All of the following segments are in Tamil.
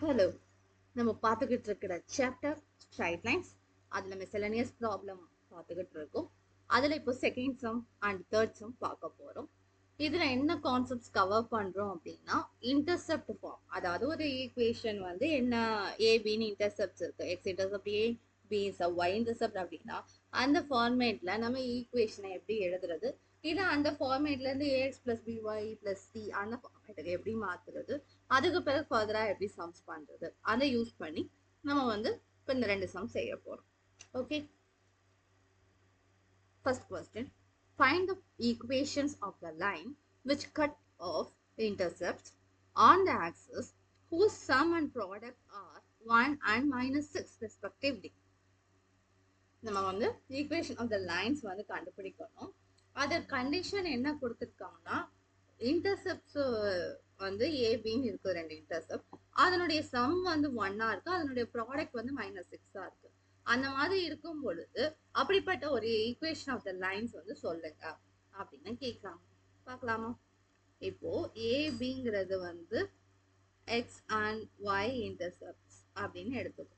ஹலோ, நம்ம பார்த்துக்கிட்டு இருக்கிற சாப்டர் ஸ்ட்ரைட் லைன்ஸ். அதில் மிஸ்செலேனியஸ் ப்ராப்ளம் பார்த்துக்கிட்டு இருக்கோம். அதில் இப்போ second sum and third sum பார்க்க போகிறோம். இதில் என்ன கான்செப்ட்ஸ் கவர் பண்ணுறோம் அப்படின்னா, இன்டர்செப்ட் ஃபார்ம். அதாவது ஒரு ஈக்குவேஷன் வந்து என்ன ஏபின்னு இன்டர்செப்ட்ஸ் இருக்குது, x intercept a, b is y intercept அப்படின்னா அந்த ஃபார்மேட்டில் நம்ம ஈக்குவேஷனை எப்படி எழுதுறது, இல்லை அந்த ஃபார்மேட்லேருந்து ax plus by plus c அந்த ஃபார்மேட்டுக்கு எப்படி மாற்றுறது, அதுக்கு பிறகு ஃபர்தராக எப்படி சம்ஸ் பண்ணுறது, அதை யூஸ் பண்ணி நம்ம வந்து இப்போ இந்த ரெண்டு சம் செய்ய போகிறோம். Okay, first question, find the equations of the line which cut off the intercepts on the axis whose sum and product are 1 and minus 6 respectively. நம்ம வந்து ஈக்குவேஷன் ஆஃப் த லைன்ஸ் வந்து கண்டுபிடிக்கணும். அதர் கண்டிஷன் என்ன கொடுத்துருக்காங்கன்னா, இன்டர்செப்ட்ஸ் வந்து ஏபின்னு இருக்கு, ரெண்டு இன்டர்செப்ட், அதனுடைய சம் வந்து 1 இருக்கு, அதனுடைய ப்ராடக்ட் வந்து -6 இருக்கு. அந்த மாதிரி இருக்கும் பொழுது அப்படிப்பட்ட ஒரு ஈக்குவேஷன் ஆஃப் த லைன்ஸ் வந்து சொல்லுங்க அப்படின்னு கேட்கலாம். பார்க்கலாமா? இப்போ ஏபிங்கிறது வந்து எக்ஸ் அண்ட் ஒய் இன்டர்செப்ட்ஸ் அப்படின்னு எடுத்துக்கோ,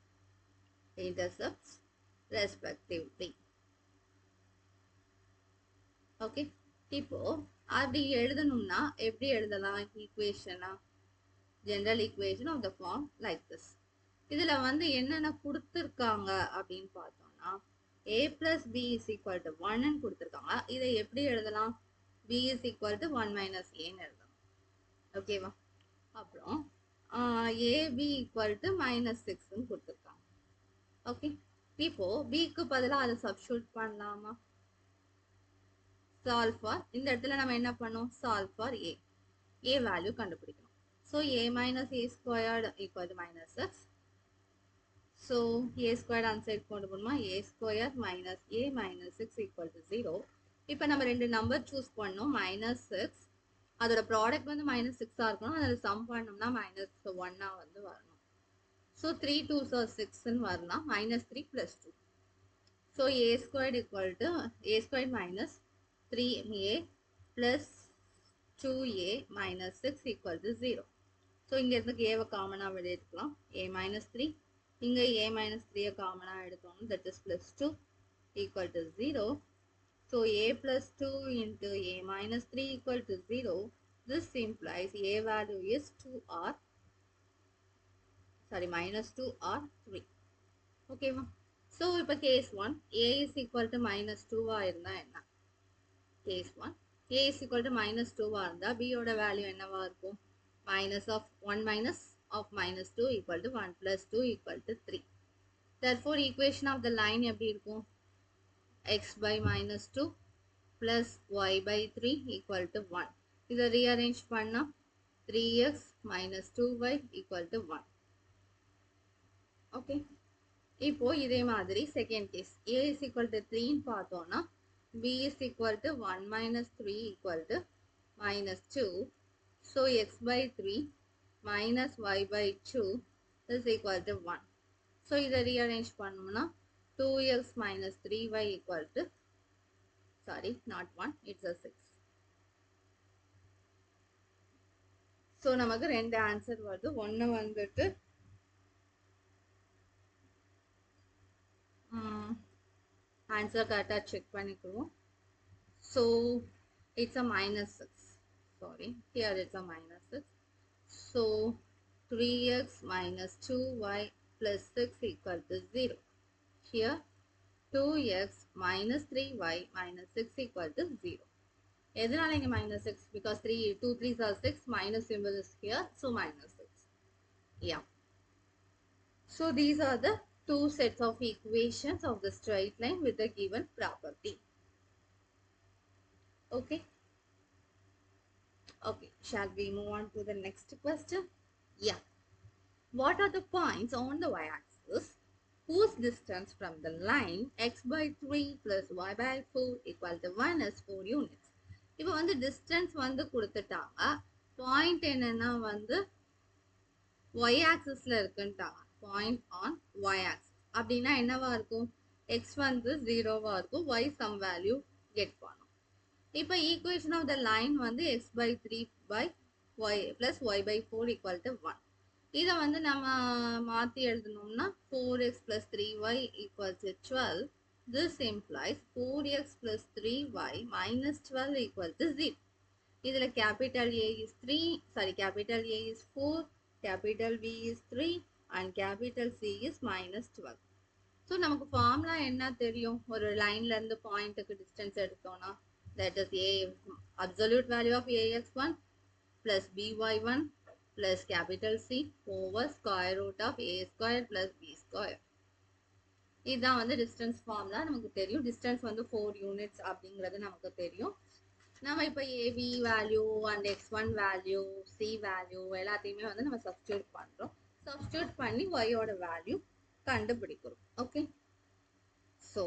இன்டர்செப்ட்ஸ் ரெஸ்பெக்டிவ்லி. ஓகே, இப்போ அப்படி எழுதணும்னா எப்படி எழுதலாம் ஈக்குவேஷனா? General equation of the form like this. இதுல வந்து என்னென்ன கொடுத்துருக்காங்க அப்படின்னு பார்த்தோம்னா, a plus b is equal to 1 கொடுத்துருக்காங்க. இதை எப்படி எழுதலாம்? b is equal to 1 minus a எழுதலாம். ஓகேவா? அப்புறம் ab equal to -6 கொடுத்துருக்காங்க. ஓகே, இப்போ bக்கு பதிலாக அதை சப்ஸ்டிட்யூட் பண்ணலாமா? சால்வ் ஃபார், இந்த இடத்துல நம்ம என்ன பண்ணோம்? சால்வ் ஃபார் a வேல்யூ கண்டுபிடிக்கணும். So a minus a squared equal to -6. So a squared அந்த சைடு கொண்டு போகணுமா? a squared minus a minus 6 equal to 0. இப்போ நம்ம ரெண்டு நம்பர் சூஸ் பண்ணோம், -6, அதோட ப்ராடக்ட் வந்து -6 இருக்கணும், அதில் சம் பண்ணோம்னா -1 வந்து வரணும். ஸோ 3 2s are 6 வரலாம், -3 + 2. So a squared equal to a squared minus 3a plus 2a minus 6 equal to 0. So இங்கே இருந்து ஏவை காமனாக வெளியே எடுக்கலாம், a minus 3, இங்கே a minus 3 காமனாக எடுத்தோம், that is plus 2 equal to 0. So a plus 2 into a minus 3 equal to 0. This implies a value is 2 or minus 2 or 3. Okay, so இப்போ case 1, a is equal to -2 இருந்தா என்ன? Case 1, a is equal to -2 இருந்தா b ஓட வேல்யூ என்னவா இருக்கும்? Minus of 1 minus of -2 equal to 1 plus 2 equal to 3. Therefore, equation of the line எப்படி இருக்கும்? x by -2 plus y by 3 equal to 1. இதை rearrange பண்ணா 3x minus 2y equal to 1. Okay. இப்போ இதே மாதிரி second case, a is equal to 3 பார்த்தோம்னா b is equal to 1 minus 3 equal to -2. So x by 3 minus y by 2 is equal to 1. So இதை rearrange பண்ணோம்னா 2x minus 3y equal to, sorry, not 1, it's a 6. So நமக்கு ரெண்டு ஆன்சர் வருது. ஒன்று வந்துட்டு ஆன்சர் கரெக்டாக செக் பண்ணிக்குவோம். So it's a -6. Sorry, here it's a -6. So 3x minus 2y plus 6 equal to 0. Here 2x minus 3y minus 6 equal to 0. எதனால இங்க -6? Because 2 3s are 6, minus symbol is here, so -6. Yeah. So these are the two sets of equations of the straight line with the given property. Okay. Okay, shall we move on to the next question? Yeah. What are the points on the y-axis whose distance from the line x by 3 plus y by 4 equal to 1 is 4 units? இப்போ வந்து distance வந்து கொடுத்துட்டாங்க, point என்னன்னா வந்து y-axisல இருக்குன்ட்டாங்க, point on y-axis. அப்படின்னா என்னவா இருக்கும்? x வந்து 0வா இருக்கும், y some value get பண்ணும். இப்போ equation of the line வந்து x by 3 by y plus y by 4 equal to 1. இதை வந்து நம்ம மாற்றி எழுதணும்னா 4x plus 3y equals to 12. This implies 4x plus 3y minus 12 equals to 0. இதில் capital A is 3, capital A is 4, capital B is 3 and capital C is minus 12. So நமக்கு ஃபார்முலா என்ன தெரியும்? ஒரு லைன்ல இருந்து பாயிண்ட்டுக்கு டிஸ்டன்ஸ் எடுத்தோம்னா that is A absolute value of AX1 plus BY1 plus capital C over square root of A square plus B square. இதுதான் வந்து டிஸ்டன்ஸ் ஃபார்முலா நமக்கு தெரியும். டிஸ்டன்ஸ் வந்து 4 யூனிட்ஸ் அப்படிங்கிறது நமக்கு தெரியும். நம்ம இப்போ a b value and x1 value c value எல்லாத்தையுமே வந்து நம்ம சப்ஸ்டியூட் பண்ணுறோம். சப்ஸ்டியூட் பண்ணி ஒய்யோட வேல்யூ கண்டுபிடிக்கிறோம். ஓகே, ஸோ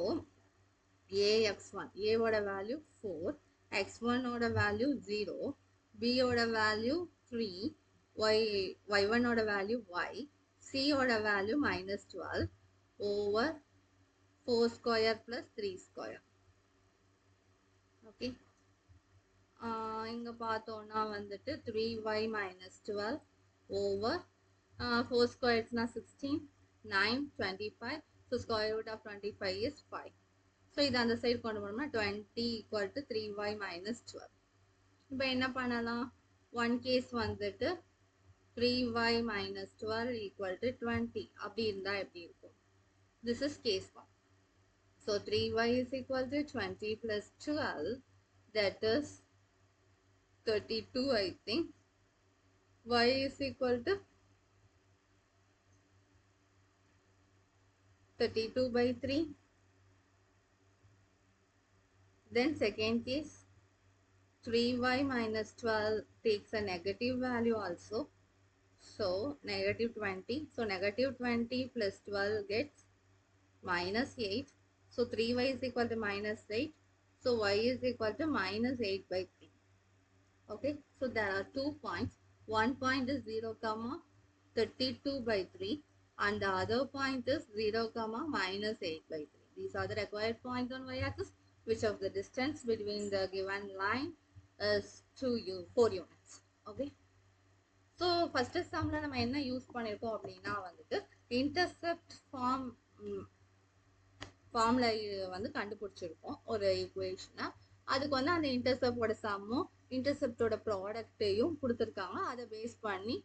AX1 ஏவோட வேல்யூ 4, x1 ஓட வேல்யூ 0, B ஓட வேல்யூ 3, y1 ஓட வேல்யூ y, C ஓட value minus 12 over 4 square plus 3 square. Okay, இங்கே பார்த்தோன்னா வந்துட்டு 3y minus 12 over 4 squaresனா 16, 9, 25. So square root of 25 is 5. So இது அந்த சைடு கொண்டு போனோம்னா 20 ஈக்குவல் டு 3y மைனஸ் 12. இப்போ என்ன பண்ணலாம்? ஒன் கேஸ் வந்துட்டு 3y minus 12 equal to 20 அப்படி இருந்தால் எப்படி இருக்கும்? This is case 1. So 3y is equal to 20 plus 12, that is 32 I think. Y is equal to 32 by 3. Then second case, 3y minus 12 takes a negative value also. So negative 20. So negative 20 plus 12 gets minus 8. So 3y is equal to minus 8. So y is equal to minus 8 by 3. Okay. So there are 2 points. One point is 0, 32 by 3. And the other point is 0, minus 8 by 3. These are the required points on y-axis. Which of the distance between the given line is 4 units. Okay. So first சம்மில் நம்ம என்ன யூஸ் பண்ணியிருக்கோம் அப்படின்னா வந்துட்டு இன்டர்செப்ட் ஃபார்மில் வந்து கண்டுபிடிச்சிருக்கோம் ஒரு ஈக்குவேஷனை. அதுக்கு வந்து அந்த இன்டர்செப்டோட சம்மும் இன்டர்செப்டோட ப்ராடக்ட்டையும் கொடுத்துருக்காங்க. அதை பேஸ் பண்ணி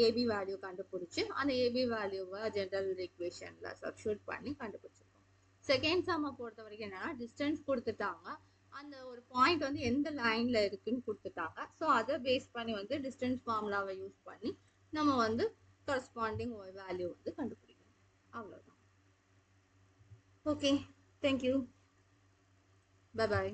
ஏபி வேல்யூ கண்டுபிடிச்சி அந்த ஏபி வேல்யூவை ஜென்ரல் ஈக்குவேஷனில் சப்ஸ்டியூட் பண்ணி கண்டுபிடிச்சிருக்கோம். செகண்ட் சம்மை பொறுத்த வரைக்கும் என்னன்னா டிஸ்டன்ஸ் கொடுத்துட்டாங்க, அந்த ஒரு பாயிண்ட் வந்து எந்த லைன்ல இருக்குன்னு கொடுத்துட்டாங்க. ஸோ அதை பேஸ் பண்ணி வந்து டிஸ்டன்ஸ் ஃபார்முலாவை யூஸ் பண்ணி நம்ம வந்து கரஸ்பாண்டிங் வேல்யூ வந்து கண்டுபிடிக்கணும். அவ்வளோதான். Okay, thank you, bye bye.